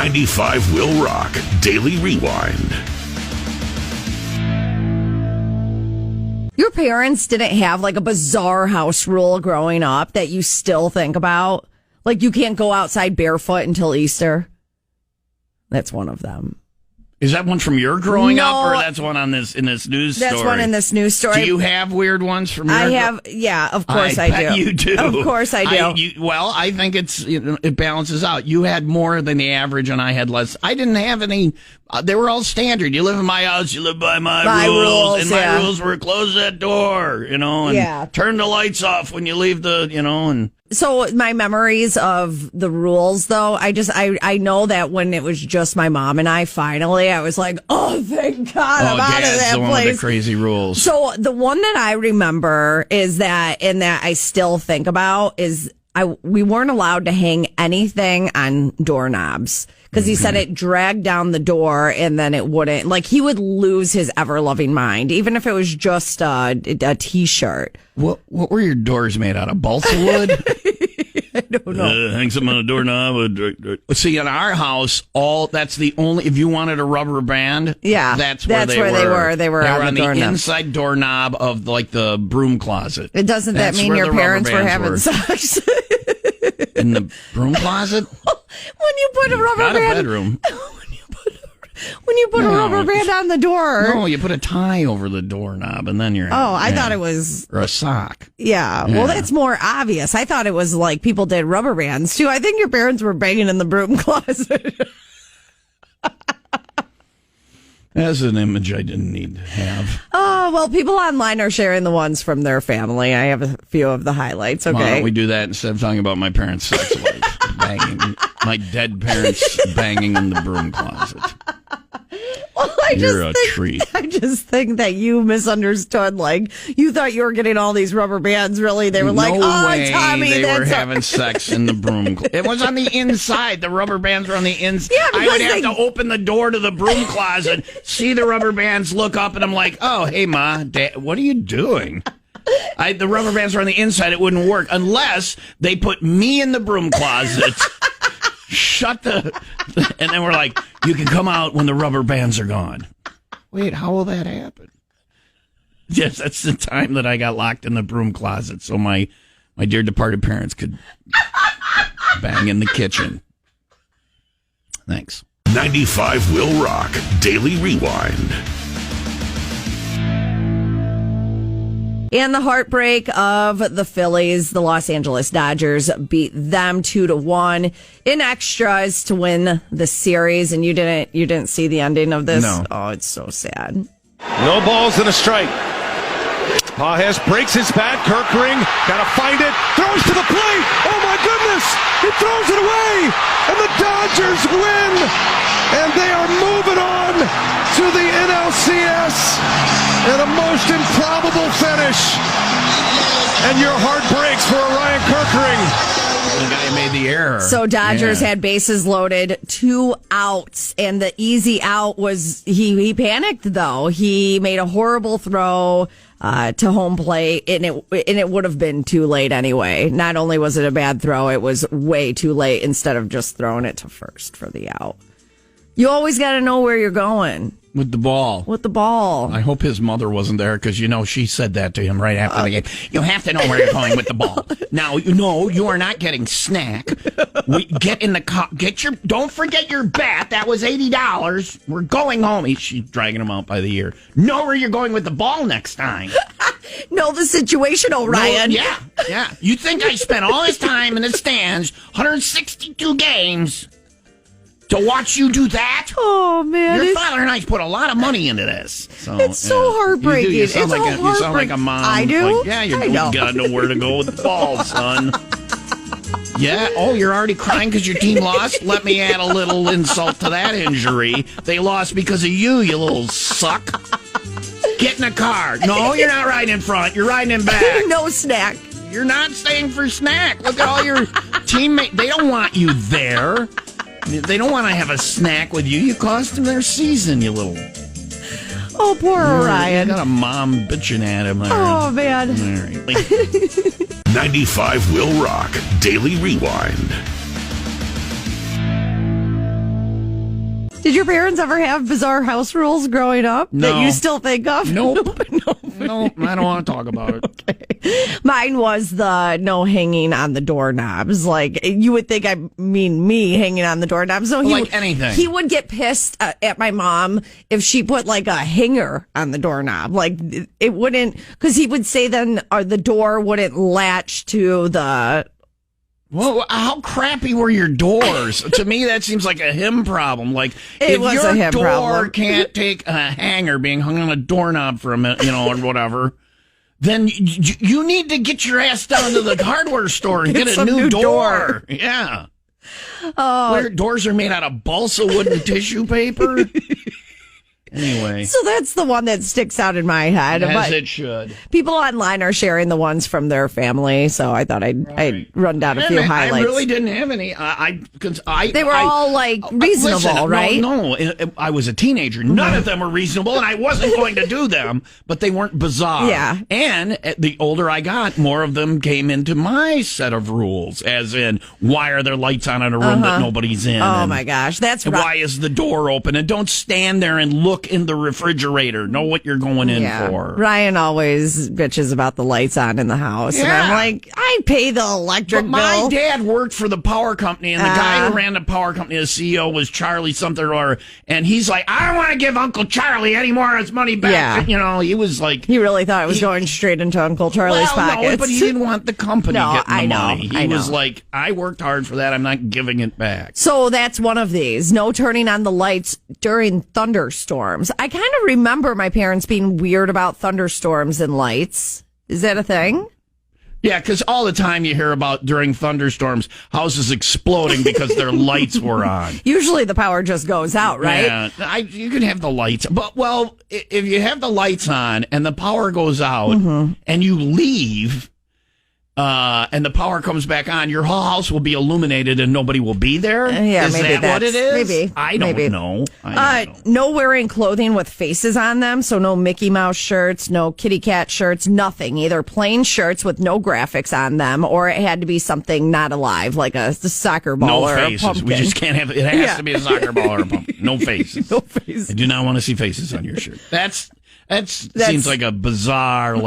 95 Will Rock Daily Rewind. Your parents didn't have like a bizarre house rule growing up that you still think about? Like you can't go outside barefoot until Easter? That's one of them. Is that one from your growing up, or that's one in this news story? That's one in this news story. Do you have weird ones from your? Yeah, of course I bet do. You do. Of course I do. I think it balances out. You had more than the average, and I had less. I didn't have any. They were all standard. You live in my house, you live by my rules, and my rules were close that door, and turn the lights off when you leave and. So my memories of the rules, though, I know that when it was just my mom and I was like, oh, thank God, I'm out of that place. One of the crazy rules. So the one that I remember is that, and that I still think about, is we weren't allowed to hang anything on doorknobs. Because he said it dragged down the door and then it wouldn't. Like, he would lose his ever-loving mind, even if it was just a T-shirt. What were your doors made out of? Balsa wood? I don't know. Hang something on a doorknob. See, in our house, that's the only, if you wanted a rubber band, that's where they were. They were on the inside doorknob of, like, the broom closet. Doesn't that mean your parents were having sex? In the broom closet? When you put a rubber band, bedroom. When you put a rubber band on the door. No, you put a tie over the doorknob and then you're. Oh, I thought it was. Or a sock. Yeah. Well, that's more obvious. I thought it was like people did rubber bands too. I think your parents were banging in the broom closet. That's an image I didn't need to have. Oh, well, people online are sharing the ones from their family. I have a few of the highlights. Okay. Why don't we do that instead of talking about my parents' sex life? Banging. My dead parents banging in the broom closet. Well, You're a treat. I just think that you misunderstood. Like, you thought you were getting all these rubber bands. Really, they were like, "Oh, way Tommy, they were having sex in the broom. It was on the inside. The rubber bands were on the inside. Yeah, I would have to open the door to the broom closet, see the rubber bands, look up, and I'm like, "Oh, hey, Ma, Dad, what are you doing?" The rubber bands were on the inside. It wouldn't work unless they put me in the broom closet. And then we're like, you can come out when the rubber bands are gone. Wait, how will that happen? Yes, that's the time that I got locked in the broom closet so my dear departed parents could bang in the kitchen. Thanks. 95 Will Rock Daily Rewind. And the heartbreak of the Phillies, the Los Angeles Dodgers beat them 2-1 in extras to win the series. And you didn't see the ending of this? No. Oh, it's so sad. No balls and a strike. Pages breaks his bat. Kirkring got to find it. Throws to the plate. Oh my goodness! He throws it away, and the Dodgers win, and they are moving on to the NLCS in a most improbable finish. And your heart breaks for Ryan Kirkring. The guy made the error. So Dodgers had bases loaded, 2 outs, and the easy out was he panicked though. He made a horrible throw to home plate, and it would have been too late anyway. Not only was it a bad throw, it was way too late instead of just throwing it to first for the out. You always got to know where you're going. With the ball. With the ball. I hope his mother wasn't there because, she said that to him right after the game. You have to know where you're going with the ball. Now, you are not getting snack. Get in the car. Don't forget your bat. That was $80. We're going home. She's dragging him out by the ear. Know where you're going with the ball next time. Know the situation, Orion. No, yeah. You think I spent all this time in the stands, 162 games... to watch you do that? Oh, man. Your father and I put a lot of money into this. It's so heartbreaking. You sound like a mom. I do? Like, you got to know where to go with the ball, son. Yeah? Oh, you're already crying because your team lost? Let me add a little insult to that injury. They lost because of you little suck. Get in the car. No, you're not riding in front. You're riding in back. No snack. You're not staying for snack. Look at all your teammates. They don't want you there. They don't want to have a snack with you. You cost them their season, you little... Oh, poor Orion. You got a mom bitching at him there. Oh, man. All right. 95 Will Rock Daily Rewind. Did your parents ever have bizarre house rules growing up that you still think of? Nope. Nope. I don't want to talk about it. Okay. Mine was the no hanging on the doorknobs. Like, you would think I mean me hanging on the doorknobs. So anything. He would get pissed at my mom if she put like a hanger on the doorknob. Like, it wouldn't, because he would say then the door wouldn't latch to the... Well, how crappy were your doors? To me, that seems like a him problem. Like, if your door can't take a hanger being hung on a doorknob for a minute, or whatever, then you need to get your ass down to the hardware store and get a new door. Yeah. Where doors are made out of balsa wood and tissue paper. Anyway. So that's the one that sticks out in my head. As it should. People online are sharing the ones from their family, so I thought I'd run down a few highlights. I really didn't have any. They were all reasonable, listen, right? No, I was a teenager. None of them were reasonable, and I wasn't going to do them, but they weren't bizarre. Yeah. And the older I got, more of them came into my set of rules, as in, why are there lights on in a room that nobody's in? Oh, my gosh. That's right. Why is the door open? And don't stand there and look in the refrigerator. Know what you're going in for. Ryan always bitches about the lights on in the house. And I'm like, I pay the electric bill. My dad worked for the power company, and the guy who ran the power company, the CEO, was Charlie something or other. And he's like, I don't want to give Uncle Charlie any more of his money back. Yeah. He was like... He really thought it was going straight into Uncle Charlie's pockets. No, but he didn't want the company getting the money. I know. Was like, I worked hard for that. I'm not giving it back. So that's one of these. No turning on the lights during thunderstorms. I kind of remember my parents being weird about thunderstorms and lights. Is that a thing? Yeah, because all the time you hear about during thunderstorms, houses exploding because their lights were on. Usually the power just goes out, right? Yeah, you can have the lights. But, if you have the lights on and the power goes out and you leave... and the power comes back on, your whole house will be illuminated and nobody will be there? Yeah, is maybe that what it is? Maybe. I don't know. No wearing clothing with faces on them, so no Mickey Mouse shirts, no kitty cat shirts, nothing. Either plain shirts with no graphics on them, or it had to be something not alive, like a soccer ball or faces. a pumpkin. We just can't have it. It has to be a soccer ball or a pumpkin. No faces. No faces. I do not want to see faces on your shirt. That seems like a bizarre,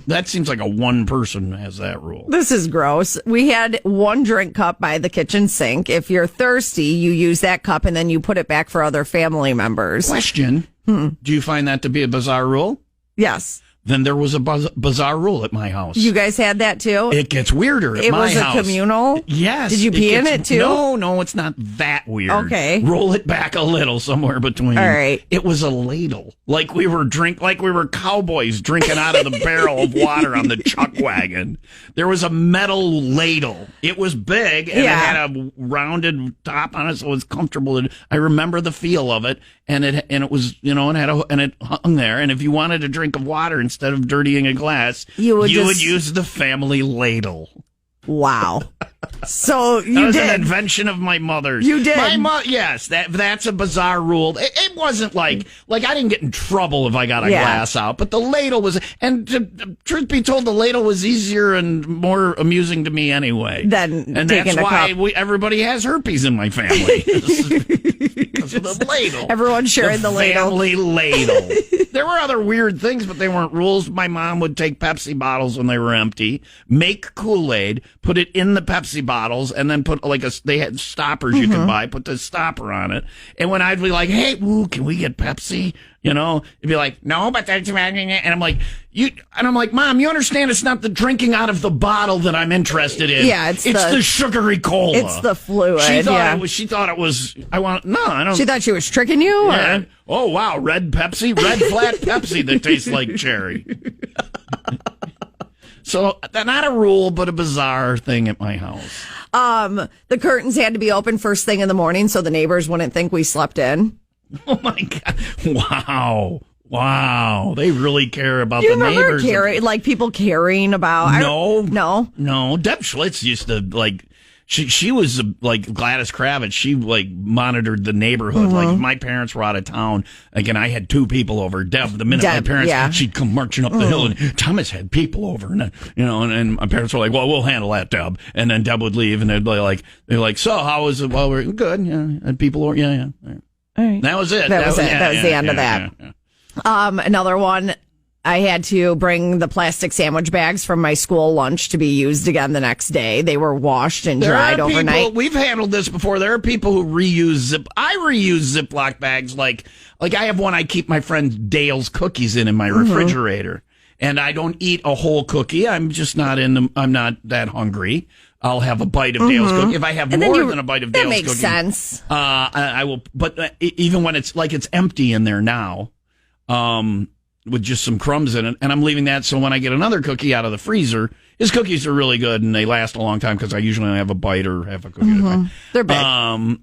that seems like a one person has that rule. This is gross. We had one drink cup by the kitchen sink. If you're thirsty, you use that cup and then you put it back for other family members. Question. Do you find that to be a bizarre rule? Yes. Then there was a bizarre rule at my house. You guys had that too? It gets weirder at my house. It was a communal? Yes. Did you pee in it too? No, it's not that weird. Okay. Roll it back a little, somewhere between. All right. It was a ladle. Like we were cowboys drinking out of the barrel of water on the chuck wagon. There was a metal ladle. It was big and it had a rounded top on it, so it was comfortable. I remember the feel of it, and it was, and it hung there. And if you wanted a drink of water instead of dirtying a glass, you would use the family ladle. Wow. So you that was did. an invention of my mother's. You did. Yes, that's a bizarre rule. It wasn't like I didn't get in trouble if I got a glass out, but the ladle was, and truth be told, the ladle was easier and more amusing to me anyway. And that's why everybody has herpes in my family. Because of the ladle. Everyone's sharing the ladle. Family ladle. There were other weird things, but they weren't rules. My mom would take Pepsi bottles when they were empty, make Kool-Aid, put it in the Pepsi bottles, and then put they had stoppers you could buy, put the stopper on it. And when I'd be like, hey, can we get Pepsi? It'd be like, no, but that's, and I'm like, Mom, you understand it's not the drinking out of the bottle that I'm interested in. Yeah, it's the sugary cola. It's the fluid. She thought it was, I don't. She thought she was tricking you? Yeah. Oh, wow, red Pepsi, red flat Pepsi that tastes like cherry. So, not a rule, but a bizarre thing at my house. The curtains had to be open first thing in the morning so the neighbors wouldn't think we slept in. Oh, my God. Wow. They really care about the neighbors. People caring about... No. Deb Schlitz used to, She was like Gladys Kravitz. She monitored the neighborhood. Like if my parents were out of town, and I had two people over. Deb, my parents, she'd come marching up the hill, and Thomas had people over, and my parents were like, "Well, we'll handle that, Deb." And then Deb would leave, and they'd be like, "So how was it?" Well, we're good. Yeah, had people over. Yeah. All right. That was it. That was it. That was the end of that. Another one, I had to bring the plastic sandwich bags from my school lunch to be used again the next day. They were washed and dried overnight. We've handled this before. There are people who reuse I reuse Ziploc bags. Like I have one I keep my friend Dale's cookies in my refrigerator. And I don't eat a whole cookie. I'm just not I'm not that hungry. I'll have a bite of Dale's cookie. If I have more than a bite of Dale's cookie. That makes sense. I will, but even when it's empty in there now, with just some crumbs in it, and I'm leaving that so when I get another cookie out of the freezer, his cookies are really good and they last a long time because I usually only have a bite or half a cookie at a time. They're big.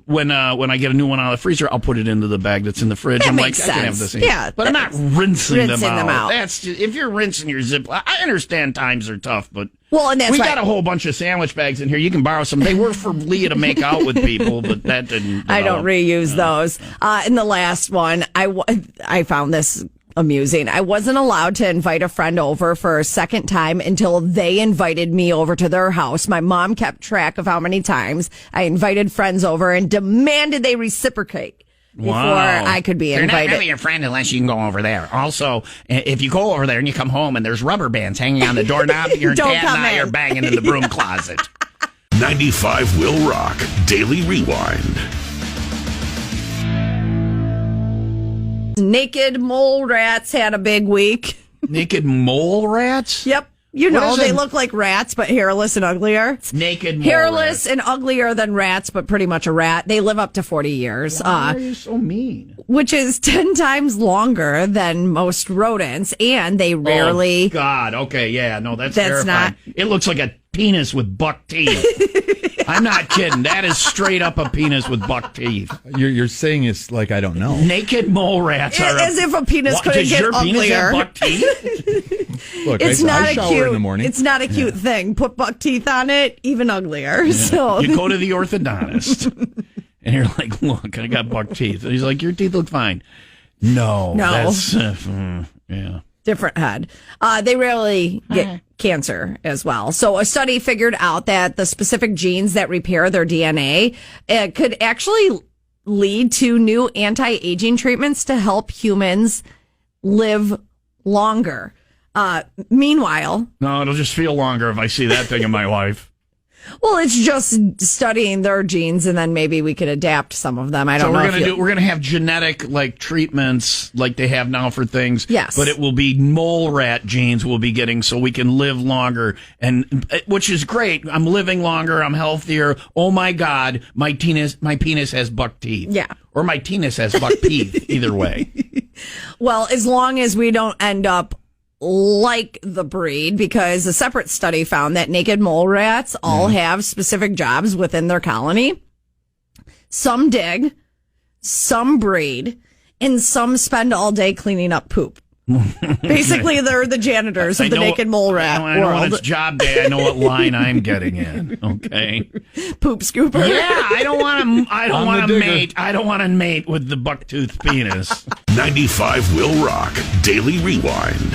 When I get a new one out of the freezer, I'll put it into the bag that's in the fridge. That makes sense. I can have the same. Yeah, but I'm not rinsing them them out. That's just, if you're rinsing your Ziploc. I understand times are tough, but and that's we got a whole bunch of sandwich bags in here. You can borrow some. They were for Leah to make out with people, but that didn't develop. I don't reuse those. And the last one, I found this amusing. I wasn't allowed to invite a friend over for a second time until they invited me over to their house. My mom kept track of how many times I invited friends over and demanded they reciprocate before I could be invited. They're not really your friend unless you can go over there. Also, if you go over there and you come home and there's rubber bands hanging on the doorknob, your dad and I are banging in the broom closet. 95 Will Rock Daily Rewind. Naked mole rats had a big week. Naked mole rats? Yep. They look like rats, but hairless and uglier. Naked mole hairless and uglier than rats, but pretty much a rat. They live up to 40 years. Why are you so mean? Which is 10 times longer than most rodents, and they rarely... Oh, God. Okay, yeah. No, that's terrifying. It looks like a penis with buck teeth. I'm not kidding. That is straight up a penis with buck teeth. You're saying it's like I don't know. Naked mole rats are as if a penis couldn't get uglier. Does your penis have buck teeth? Look, I shower cute, in the morning. It's not a cute thing. Put buck teeth on it, even uglier. Yeah. So you go to the orthodontist, and you're like, "Look, I got buck teeth." And he's like, "Your teeth look fine." No. That's yeah. Different head. They rarely get cancer as well. So a study figured out that the specific genes that repair their DNA could actually lead to new anti-aging treatments to help humans live longer. Meanwhile... No, it'll just feel longer if I see that thing in my life. Well, it's just studying their genes, and then maybe we could adapt some of them. I don't know. We're gonna have genetic treatments like they have now for things. Yes, but it will be mole rat genes we'll be getting, so we can live longer, and which is great. I'm living longer. I'm healthier. Oh my God, my penis has buck teeth. Yeah, or my penis has buck teeth. Either way. Well, as long as we don't end up like the breed, because a separate study found that naked mole rats all have specific jobs within their colony. Some dig, some breed, and some spend all day cleaning up poop. Basically, they're the janitors of the naked mole rat I know world. when it's job day, I know what line I'm getting in. Okay, poop scooper. Yeah, I don't want to mate. I don't want to mate with the bucktooth penis. 95 Will Rock Daily Rewind.